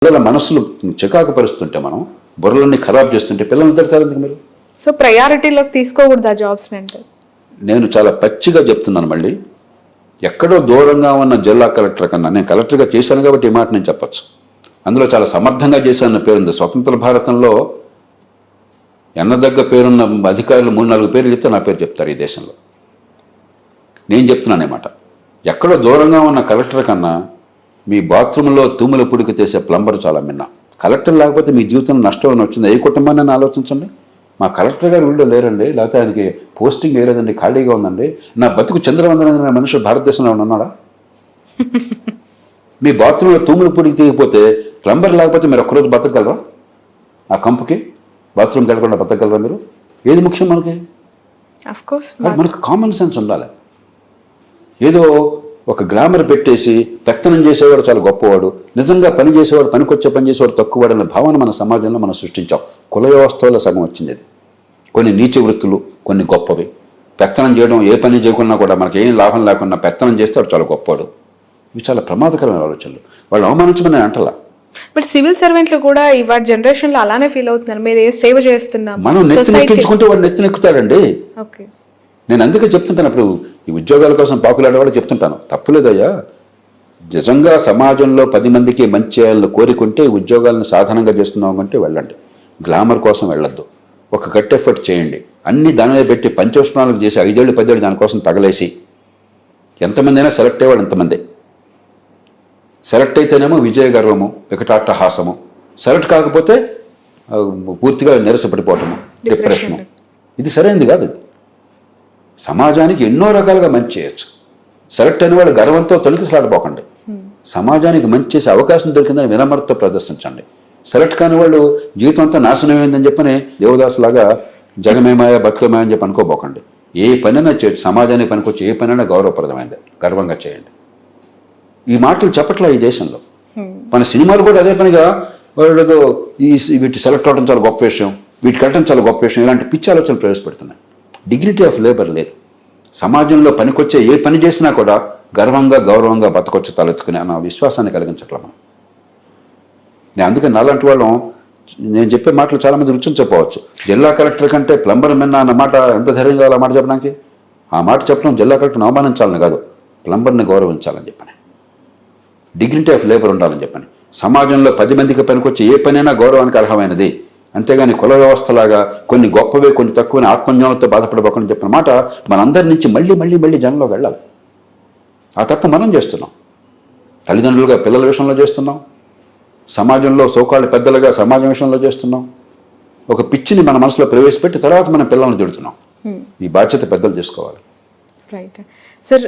పిల్లల మనసులు చికాకు పరుస్తుంటే మనం బుర్రలన్నీ ఖరాబ్ చేస్తుంటే పిల్లలు తిడతారు ఎందుకు మీరు? సో ప్రయారిటీలోకి తీసుకోకూడదు ఆ జాబ్స్ అంటే. నేను చాలా పచ్చిగా చెప్తున్నాను. మళ్ళీ ఎక్కడో దూరంగా ఉన్న జిల్లా కలెక్టర్ కన్నా నేను కలెక్టర్గా చేశాను కాబట్టి ఈ మాట నేను చెప్పచ్చు. అందులో చాలా సమర్థంగా చేశానన్న పేరుంది. స్వతంత్ర భారతంలో ఎన్నదగ్గ పేరున్న అధికారులు 3-4 పేర్లు చెప్తే నా పేరు చెప్తారు ఈ దేశంలో. నేను చెప్తున్నాను అన్నమాట. ఎక్కడో దూరంగా ఉన్న కలెక్టర్ కన్నా మీ బాత్రూంలో తూముల పుడికి తీసే ప్లంబర్ చాలా మిన్న. కలెక్టర్ లేకపోతే మీ జీవితంలో నష్టం అని వచ్చింది. ఏ కుటుంబాన్ని ఆలోచించండి. మా కలెక్టర్ గారు వీళ్ళు లేరండి, లేకపోతే ఆయనకి పోస్టింగ్ వేయలేదండి, ఖాళీగా ఉందండి, నా బతుకు చంద్రవందన మనుషులు భారతదేశంలో ఉన్నాడా? మీ బాత్రూంలో తూముల పుడికి తీయకపోతే ప్లంబర్ లేకపోతే మీరు ఒక్కరోజు బతకగలరా? ఆ కంపుకి బాత్రూమ్కి వెళ్ళకుండా బతకగలరా మీరు? ఏది ముఖ్యం మనకి? మనకు కామన్ సెన్స్ ఉండాలి. ఏదో ఒక గ్లామర్ పెట్టేసి పెత్తనం చేసేవాడు చాలా గొప్పవాడు, నిజంగా పని చేసేవాడు, పనికొచ్చే పని చేసేవాడు తక్కువవాడు అనే భావన మన సమాజంలో మనం సృష్టించాం. కుల వ్యవస్థలో సగం వచ్చింది అది. కొన్ని నీచ వృత్తులు, కొన్ని గొప్పవి. పెత్తనం చేయడం, ఏ పని చేయకున్నా కూడా మనకి ఏం లాభం లేకుండా పెత్తనం చేస్తే వాడు చాలా గొప్పవాడు. ఇవి చాలా ప్రమాదకరమైన ఆలోచనలు. వాళ్ళు అవమానించమని అంటలా. బట్ సివిల్ సర్వెంట్లు కూడా ఇవాళ జనరేషన్ లో అలానే ఫీల్ అవుతున్నారు. మీరు సేవ చేస్తున్నాం, మనం నెత్తినెక్కించుకుంటే వాడు నెత్తినెక్కుతాడండి. ఓకే, నేను అందుకే చెప్తుంటాను. అప్పుడు ఈ ఉద్యోగాల కోసం పాకులాడేవాళ్ళు చెప్తుంటాను, తప్పులేదయ్యా. నిజంగా సమాజంలో 10 మందికి మంచి చేయాలని కోరికుంటే ఉద్యోగాలను సాధనంగా చేస్తున్నాం అంటే వెళ్ళండి. గ్లామర్ కోసం వెళ్ళొద్దు. ఒక గట్టి ఎఫర్ట్ చేయండి. అన్ని దానిలో పెట్టి పంచోష్ణాలకు చేసి 5 ఏళ్ళు 10 ఏళ్ళు దానికోసం తగలేసి ఎంతమంది అయినా సెలెక్ట్ అయ్యేవాడు ఎంతమంది. సెలెక్ట్ అయితేనేమో విజయ గర్వము, వికటాట్టహాసము, సెలెక్ట్ కాకపోతే పూర్తిగా నిరసపడిపోవటము, డిప్రెషను. ఇది సరైనది కాదు. ఇది సమాజానికి ఎన్నో రకాలుగా మంచి చేయొచ్చు. సెలెక్ట్ అయిన వాళ్ళు గర్వంతో తొలగిసలాడిపోకండి. సమాజానికి మంచి చేసే అవకాశం దొరికిందని వినమ్రతతో ప్రదర్శించండి. సెలెక్ట్ కాని వాళ్ళు జీవితం అంతా నాశనమైందని చెప్పని దేవదాసులాగా జగమేమాయ బతుకమేయ అని చెప్పి అనుకోబోకండి. ఏ పనైనా చేయొచ్చు. సమాజానికి పనికొచ్చి ఏ పనైనా గౌరవప్రదమైంది, గర్వంగా చేయండి. ఈ మాటలు చెప్పట్లా ఈ దేశంలో. మన సినిమాలు కూడా అదే పనిగా వాళ్ళు వీటి సెలెక్ట్ అవడం చాలా గొప్ప విషయం, వీటికి వెళ్ళడం చాలా గొప్ప విషయం, ఇలాంటి పిచ్చి ఆలోచనలు ప్రవేశపెడుతున్నాయి. డిగ్నిటీ ఆఫ్ లేబర్ లేదు. సమాజంలో పనికొచ్చే ఏ పని చేసినా కూడా గర్వంగా గౌరవంగా బతకొచ్చి తలెత్తుకునే అన్న విశ్వాసాన్ని కలిగించట్లా మనం. నేను అందుకని నాలాంటి వాళ్ళం నేను చెప్పే మాటలు చాలామంది రుచించకపోవచ్చు. జిల్లా కలెక్టర్ కంటే ప్లంబర్ మిన్న అన్న మాట ఎంత ధైర్యం కావాలి ఆ మాట చెప్పడానికి? ఆ మాట చెప్పడం జిల్లా కలెక్టర్ని అవమానించాలని కాదు, ప్లంబర్ని గౌరవించాలని చెప్పని, డిగ్నిటీ ఆఫ్ లేబర్ ఉండాలని చెప్పని. సమాజంలో 10 మందికి పనికొచ్చే ఏ పనైనా గౌరవానికి అర్హమైనది, అంతేగాని కుల వ్యవస్థలాగా కొన్ని గొప్పవే కొన్ని తక్కువని ఆత్మజ్ఞానంతో బాధపడబోకని చెప్పిన మాట మనందరి నుంచి మళ్ళీ మళ్ళీ మళ్ళీ జనంలోకి వెళ్ళాలి. ఆ తప్పు మనం చేస్తున్నాం. తల్లిదండ్రులుగా పిల్లల విషయంలో చేస్తున్నాం, సమాజంలో సోకాళ్ళు పెద్దలుగా సమాజం విషయంలో చేస్తున్నాం. ఒక పిచ్చిని మన మనసులో ప్రవేశపెట్టి తర్వాత మనం పిల్లల్ని తిడుతున్నాం. ఈ బాధ్యత పెద్దలు చేసుకోవాలి. రైట్ సార్,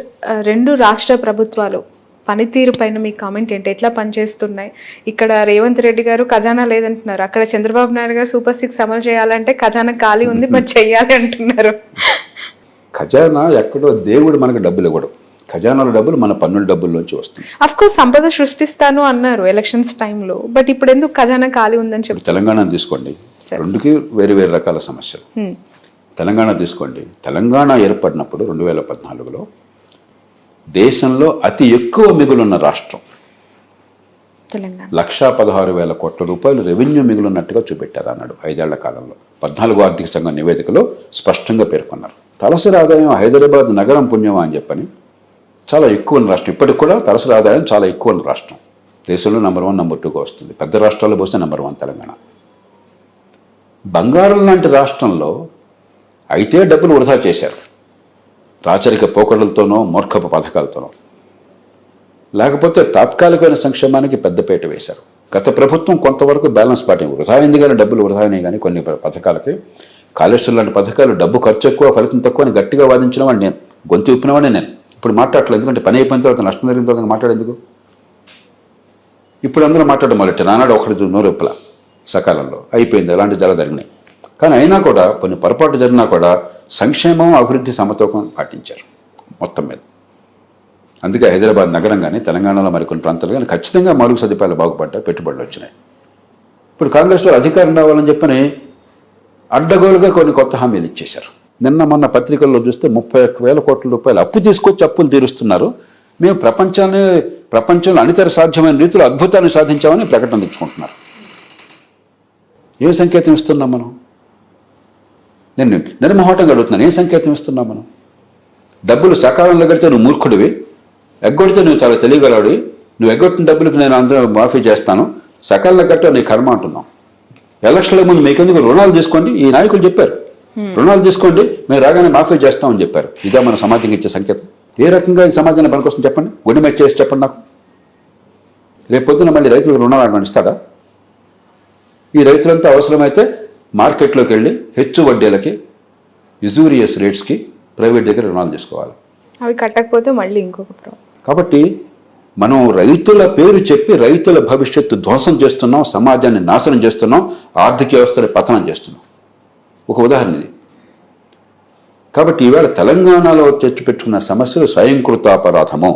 2 రాష్ట్ర ప్రభుత్వాలు పనితీరు పైన మీ కామెంట్ ఏంటి? ఎట్లా పనిచేస్తున్నాయి? ఇక్కడ రేవంత్ రెడ్డి గారు ఖజానా లేదంటున్నారు, అక్కడ చంద్రబాబు నాయుడు గారు సూపర్ 6 అమలు చేయాలంటే ఖజానా ఖాళీ ఉంది మరి చెయ్యాలి అంటున్నారు. ఖజానా ఎక్కడో దేవుడు మనకు డబ్బులు ఇవ్వడు. ఖజానాల డబ్బులు మన పన్నుల డబ్బుల్లోంచి వస్తుంది. అఫ్ కోర్స్ సంపద సృష్టిస్తాను అన్నారు ఎలక్షన్స్ టైంలో, బట్ ఇప్పుడు ఎందుకు ఖజానా ఖాళీ ఉందని చెప్పి? తెలంగాణ తీసుకోండి, రెండుకి వేరు వేరు రకాల సమస్యలు. తెలంగాణ తీసుకోండి. తెలంగాణ ఏర్పడినప్పుడు 2014లో దేశంలో అతి ఎక్కువ మిగులున్న రాష్ట్రం తెలంగాణ. 1,16,000 కోట్ల రూపాయలు రెవెన్యూ మిగులున్నట్టుగా చూపెట్టారు అన్నాడు 5 ఏళ్ల కాలంలో. 14వ ఆర్థిక సంఘం నివేదికలో స్పష్టంగా పేర్కొన్నారు. తలసరి ఆదాయం హైదరాబాద్ నగరం పుణ్యమా అని చెప్పని చాలా ఎక్కువ ఉన్న రాష్ట్రం. ఇప్పటికి కూడా తలసరి ఆదాయం చాలా ఎక్కువ ఉన్న రాష్ట్రం. దేశంలో నెంబర్ 1 నెంబర్ 2గా వస్తుంది. పెద్ద రాష్ట్రాల్లో పోస్తే నెంబర్ 1 తెలంగాణ. బంగారం లాంటి రాష్ట్రంలో అయితే డబ్బులు వృధా చేశారు, రాచరిక పోకడలతోనో మూర్ఖపు పథకాలతోనో, లేకపోతే తాత్కాలికమైన సంక్షేమానికి పెద్దపీట వేశారు. గత ప్రభుత్వం కొంతవరకు బ్యాలెన్స్ పాటింది. వృధా అయింది కానీ డబ్బులు వృధా అయినాయి కానీ కొన్ని పథకాలకి. కాళేశ్వరం లాంటి పథకాలు డబ్బు ఖర్చు ఎక్కువ ఫలితం తక్కువ అని గట్టిగా వాదించిన వాడిని నేను, గొంతు విప్పినవాడే నేను. ఇప్పుడు మాట్లాడలేదు, ఎందుకంటే పని అయిపోయిన తర్వాత నష్టం జరిగిన తర్వాత మాట్లాడేందుకు? ఇప్పుడు అందరూ మాట్లాడడం మొదలెట్టారు. నానాడు ఒకటి నోరెప్పల సకాలంలో అయిపోయింది, అలాంటి జరిగినాయి. కానీ అయినా కూడా కొన్ని పొరపాటు జరిగినా కూడా సంక్షేమం అభివృద్ధి సమతూకం పాటించారు మొత్తం మీద. అందుకే హైదరాబాద్ నగరం కానీ తెలంగాణలో మరికొన్ని ప్రాంతాలు కానీ ఖచ్చితంగా మౌలిక సదుపాయాలు బాగుపడ్డాయి, పెట్టుబడులు వచ్చినాయి. ఇప్పుడు కాంగ్రెస్ వారు అధికారం రావాలని చెప్పని అడ్డగోలుగా కొన్ని కొత్త హామీలు ఇచ్చేశారు. నిన్న మొన్న పత్రికల్లో చూస్తే 31,000 కోట్ల రూపాయలు అప్పు తీసుకొచ్చి అప్పులు తీరుస్తున్నారు. మేము ప్రపంచాన్ని ప్రపంచంలో అనితర సాధ్యమైన రీతిలో అద్భుతాన్ని సాధించామని ప్రకటన తెచ్చుకుంటున్నారు. ఏ సంకేతం ఇస్తున్నాం మనం? నేను నిర్మోహటంగా అడుగుతున్నాను, ఏ సంకేతం ఇస్తున్నాం మనం? డబ్బులు సకాలంలో కడితే నువ్వు మూర్ఖుడివి, ఎగ్గొడితే నువ్వు చాలా తెలియగలవాడివి, నువ్వు ఎగ్గొట్టిన డబ్బులకు నేను అందరూ మాఫీ చేస్తాను, సకాలంలో కట్టే నీ కర్మ అంటున్నాం. ఎలక్షన్ల ముందు మీకెందుకు రుణాలు తీసుకోండి, ఈ నాయకులు చెప్పారు, రుణాలు తీసుకోండి మేము రాగానే మాఫీ చేస్తామని చెప్పారు. ఇదే మన సమాజంకి ఇచ్చే సంకేతం? ఏ రకంగా ఈ సమాజాన్ని పనికొస్తుంది చెప్పండి, గుండె మెచ్చి చేసి చెప్పండి నాకు. రేపు పొద్దున మళ్ళీ రైతులకు రుణాలు అడ్వాన్స్ ఇస్తాడా? ఈ రైతులంతా అవసరమైతే మార్కెట్లోకి వెళ్ళి హెచ్చు వడ్డీలకి, యుజూరియస్ రేట్స్కి ప్రైవేట్ దగ్గర రుణాలు తీసుకోవాలి. అవి కట్టకపోతే మళ్ళీ ఇంకొక ప్రాబ్లం. కాబట్టి మనం రైతుల పేరు చెప్పి రైతుల భవిష్యత్తు ధ్వంసం చేస్తున్నాం, సమాజాన్ని నాశనం చేస్తున్నాం, ఆర్థిక వ్యవస్థని పతనం చేస్తున్నాం. ఒక ఉదాహరణ ఇది. కాబట్టి ఈవేళ తెలంగాణలో తెచ్చిపెట్టుకున్న సమస్యలు స్వయంకృతాపరాధము.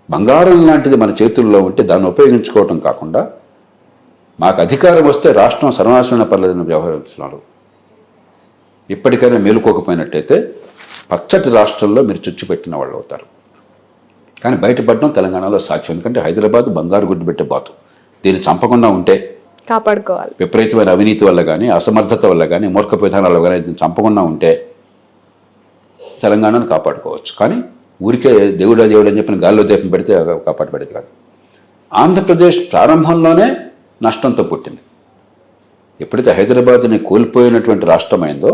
బంగారం లాంటిది మన చేతుల్లో ఉంటే దాన్ని ఉపయోగించుకోవటం కాకుండా మాకు అధికారం వస్తే రాష్ట్రం సర్వనాశనం పర్లేదని వ్యవహరిస్తున్నారు. ఇప్పటికైనా మేలుకోకపోయినట్టయితే పచ్చటి రాష్ట్రంలో మీరు చుచ్చుపెట్టిన వాళ్ళు అవుతారు. కానీ బయటపడడం తెలంగాణలో సాధ్యం. ఎందుకంటే హైదరాబాద్ బంగారు గుడ్డు పెట్టే బాతు. దీన్ని చంపకుండా ఉంటే, కాపాడుకోవాలి, విపరీతమైన అవినీతి వల్ల కానీ, అసమర్థత వల్ల కానీ, మూర్ఖ విధానాల వల్ల కానీ దీన్ని చంపకుండా ఉంటే తెలంగాణను కాపాడుకోవచ్చు. కానీ ఊరికే దేవుడా దేవుడు అని చెప్పిన గాల్లో దీపం పెడితే కాపాడబడేది కాదు. ఆంధ్రప్రదేశ్ ప్రారంభంలోనే నష్టంతో పుట్టింది. ఎప్పుడైతే హైదరాబాద్ని కోల్పోయినటువంటి రాష్ట్రమైందో,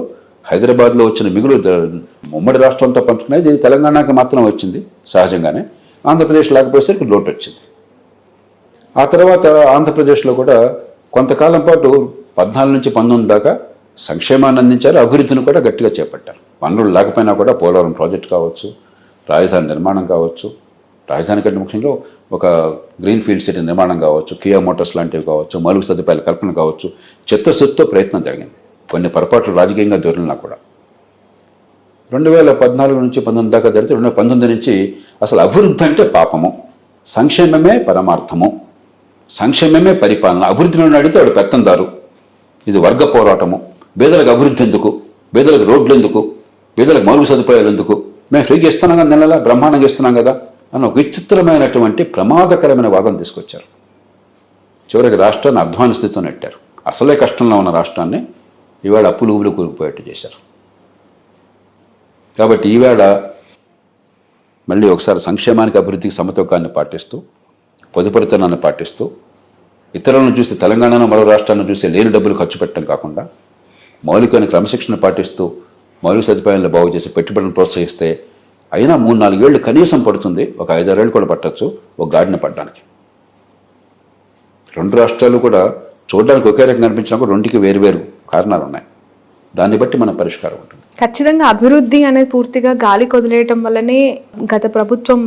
హైదరాబాద్లో వచ్చిన మిగులు ఉమ్మడి రాష్ట్రంతో పంచుకునేది తెలంగాణకి మాత్రం వచ్చింది సహజంగానే. ఆంధ్రప్రదేశ్ లేకపోయేసరికి లోటు వచ్చింది. ఆ తర్వాత ఆంధ్రప్రదేశ్లో కూడా కొంతకాలం పాటు 14 నుంచి 19 దాకా సంక్షేమాన్ని అందించారు, అభివృద్ధిని కూడా గట్టిగా చేపట్టారు. వనరులు లేకపోయినా కూడా పోలవరం ప్రాజెక్ట్ కావచ్చు, రాజధాని నిర్మాణం కావచ్చు, రాజధాని కంటే ముఖ్యంగా ఒక గ్రీన్ ఫీల్డ్ సిటీ నిర్మాణం కావచ్చు, కియా మోటార్స్ లాంటివి కావచ్చు, మౌలిక సదుపాయాల కల్పన కావచ్చు, చిత్తశుద్ధితో ప్రయత్నం జరిగింది. కొన్ని పొరపాట్లు రాజకీయంగా దొరికినా కూడా 2014 నుంచి 19 దాకా జరిగితే 2019 నుంచి అసలు అభివృద్ధి అంటే పాపము, సంక్షేమమే పరమార్థము, సంక్షేమమే పరిపాలన. అభివృద్ధిని అడిగితే వాడు పెత్తందారు, ఇది వర్గ పోరాటము, పేదలకు అభివృద్ధి ఎందుకు, పేదలకు రోడ్లు ఎందుకు, పేదలకు మౌలిక సదుపాయాలు ఎందుకు, మేము ఫ్రీగా ఇస్తున్నాం కదా, నెలలా బ్రహ్మాండంగా ఇస్తున్నాం కదా అన్న ఒక విచిత్రమైనటువంటి ప్రమాదకరమైన వాదన తీసుకొచ్చారు. చివరికి రాష్ట్రాన్ని అధ్వాన స్థితితో నెట్టారు. అసలే కష్టంలో ఉన్న రాష్ట్రాన్ని ఈవేళ అప్పులు ఊబులు కూరుకుపోయేట్టు చేశారు. కాబట్టి ఈవేళ మళ్ళీ ఒకసారి సంక్షేమానికి అభివృద్ధికి సమతూకాన్ని పాటిస్తూ, పొదుపరితనాన్ని పాటిస్తూ, ఇతరులను చూసి తెలంగాణను మరో రాష్ట్రాన్ని చూసి లేని డబ్బులు ఖర్చు పెట్టడం కాకుండా మౌలికమైన క్రమశిక్షణ పాటిస్తూ మౌలిక సదుపాయాలను బాగు చేసి పెట్టుబడులను ప్రోత్సహిస్తే అయినా 3-4 ఏళ్ళు కనీసం పడుతుంది, ఒక 5-6 ఏళ్ళు కూడా పట్టచ్చు ఒక గాడిన పడడానికి. 2 రాష్ట్రాలు కూడా చూడడానికి ఒకే రకంగా కనిపించినప్పుడు రెండుకి వేరు కారణాలు ఉన్నాయి. దాన్ని బట్టి మన పరిష్కారం ఉంటుంది. ఖచ్చితంగా అభివృద్ధి అనేది పూర్తిగా గాలి కొదిలేయటం వల్లనే గత ప్రభుత్వం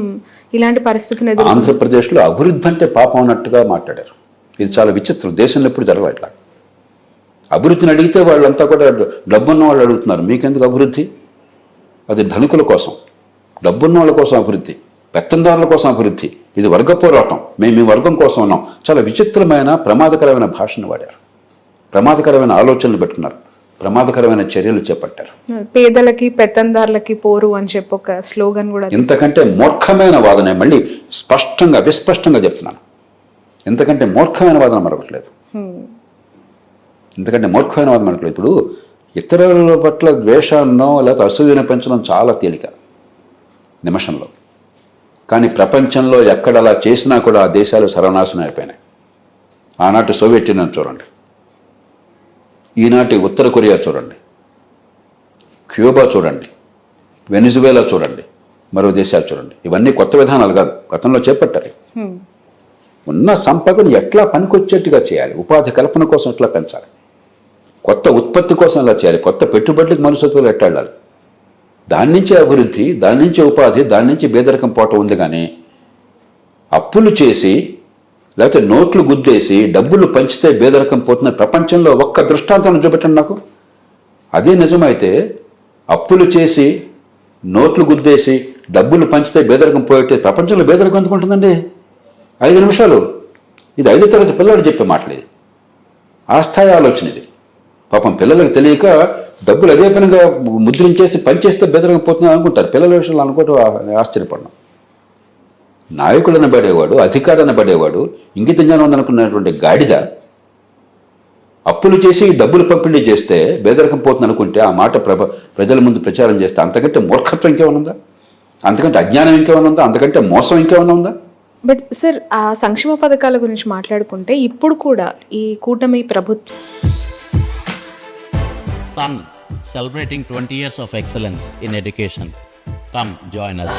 ఇలాంటి పరిస్థితిని ఎదుర్కొంది. ఆంధ్రప్రదేశ్లో అభివృద్ధి అంటే పాపం అన్నట్టుగా మాట్లాడారు. ఇది చాలా విచిత్రం. దేశంలో ఎప్పుడు జరగదు ఇట్లా. అభివృద్ధిని అడిగితే వాళ్ళంతా కూడా డబ్బున్న వాళ్ళు అడుగుతున్నారు, మీకెందుకు అభివృద్ధి? అది ధనికుల కోసం, డబ్బున్న వాళ్ళ కోసం అభివృద్ధి, పెత్తందారుల కోసం అభివృద్ధి. ఇది వర్గ పోరాటం, మేము మీ వర్గం కోసం ఉన్నాం. చాలా విచిత్రమైన ప్రమాదకరమైన భాషను వాడారు, ప్రమాదకరమైన ఆలోచనలు పెట్టుకున్నారు, ప్రమాదకరమైన చర్యలు చేపట్టారు. పేదలకి పెత్తందారులకి పోరు అని చెప్పి ఒక స్లోగన్ కూడా. ఇంతకంటే మూర్ఖమైన వాదన, మళ్ళీ స్పష్టంగా విస్పష్టంగా చెప్తున్నాను, ఇంతకంటే మూర్ఖమైన వాదన మరొకట్లేదు. ఎందుకంటే మూర్ఖమైన వాదన మనకు ఇప్పుడు ఇతరుల పట్ల ద్వేషాన్నో లేకపోతే అసూయను పెంచడం చాలా తేలిక నిమిషంలో. కానీ ప్రపంచంలో ఎక్కడ అలా చేసినా కూడా ఆ దేశాలు సర్వనాశనం అయిపోయినాయి. ఆనాటి సోవియట్ యూనియన్ చూడండి, ఈనాటి ఉత్తర కొరియా చూడండి, క్యూబా చూడండి, వెనిజువేలా చూడండి, మరో దేశాలు చూడండి. ఇవన్నీ కొత్త విధానాలు కాదు, గతంలో చేపట్టారు. ఉన్న సంపదను ఎట్లా పనికొచ్చేట్టుగా చేయాలి, ఉపాధి కల్పన కోసం ఎట్లా పెంచాలి, కొత్త ఉత్పత్తి కోసం ఎలా చేయాలి, కొత్త పెట్టుబడులకు మనుషులు ఎట్లా వెళ్ళాలి, దాని నుంచే అభివృద్ధి, దాని నుంచే ఉపాధి, దాని నుంచి పేదరికం పోవటం ఉంది. కానీ అప్పులు చేసి లేకపోతే నోట్లు గుద్దేసి డబ్బులు పంచితే పేదరికం పోతున్న ప్రపంచంలో ఒక్క దృష్టాంతాన్ని చూపెట్టండి నాకు. అదే నిజమైతే అప్పులు చేసి నోట్లు గుద్దేసి డబ్బులు పంచితే పేదరికం పోయితే ప్రపంచంలో పేదరికం ఎందుకు ఉంటుందండి? 5 నిమిషాలు. ఇది 5వ తరగతి పిల్లలు చెప్పే మాటలేదు, ఆ స్థాయి ఆలోచన ఇది. పాపం పిల్లలకు తెలియక డబ్బులు అదే పనిగా ముద్రించేసి పనిచేస్తే బెదరకపోతున్నాం అనుకుంటారు. పిల్లల విషయంలో అనుకోవటం ఆశ్చర్యపడినాం. నాయకుడు అనబడేవాడు, అధికారి అనబడేవాడు ఇంగిత జ్ఞానం ఉందనుకున్నటువంటి గాడిద అప్పులు చేసి డబ్బులు పంపిణీ చేస్తే బేదరికం పోతుంది అనుకుంటే ఆ మాట ప్రజల ముందు ప్రచారం చేస్తే అంతకంటే మూర్ఖత్వం ఇంకేమైనా ఉందా? అంతకంటే అజ్ఞానం ఇంకేమైనా ఉందా? అంతకంటే మోసం ఇంకేమైనా ఉందా? బట్ సార్ ఆ సంక్షేమ పథకాల గురించి మాట్లాడుకుంటే ఇప్పుడు కూడా ఈ కూటమి ప్రభుత్వం Sun, celebrating 20 years of excellence in education. Come, join us.